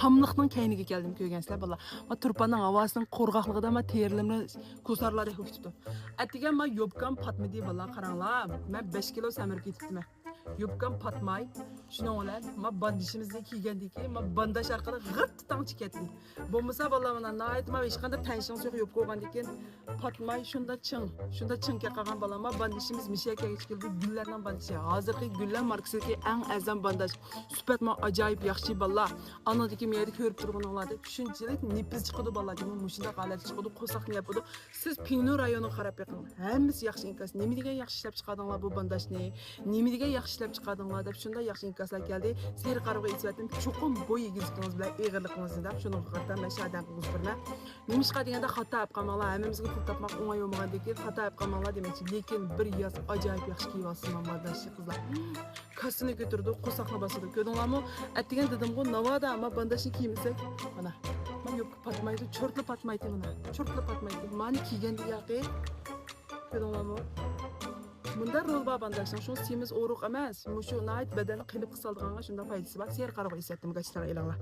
tamlıqning keyniga keldim ko'rgansizlar bolalar. Ma turpanning havosining qo'rg'oqligida ma terilimni ko'sarlardek ho'kitdi. Atiga ma yobkam patmidi bolalar qaranglar. Men 5 kilo samirib ketibdiman. Yubkam patmay, shunun bilan ma bandishimizni kiygandiki, ma bandash orqali g'irt tangchi ketdi. Bo'lmasa bolalar mana nayt ma hech qanday tension yo'q yubka olgandan keyin patmay shunda chingga qolgan bolalar ma bandishimiz mishaka keldi gullardan bandishi. Hozirgi gullar markasidagi eng arzon bandash. Sifat ma ajoyib yaxshi bolalar. Anadagi meyda ko'rib turganinglarda shunchalik nepiz chiqadi bolalar. Mushunda holat chiqadi, qo'saqni yapadi. Siz Pingnu rayoniga qarab yiqing. Hammasi yaxshi inkas. Nima degan yaxshi ishlab chiqardinglar bu bandashni? Nima degan yaxshi ishlab chiqardinglar deb shunda yaxshi inkaslar keldi. Seri qarabga aytib chuqum bo'y egizligingiz bilan eg'irligingizni deb shuni qarta mashadan qilib birma. Nimishqa deganda xato olib qolmanglar. Hammamizga pul topmoq o'ng'ay bo'lmagandek xato olib qolmanglar demoqchi. Lekin bir yoz ajoyib yaxshi kiyapsiz bandash qizlar. Kasini ko'tirdi, qo'saqni bosdi. Ko'rdinglarmi? Atdigan dedim-ku, Navoda ama bandashni kiymasak, mana. Men yo'q patmaydi, chortli patmaydi mana. Chortli patmaydi. Mani kiyganda yoqi. Ko'rdinglarmi? Bunda rolba bandashning shu semiz o'ruq emas. Mushu nayt badani qilib qisaldiganga shunda foydasi bor. Ser qarab eslatdim, gachlar elanglar.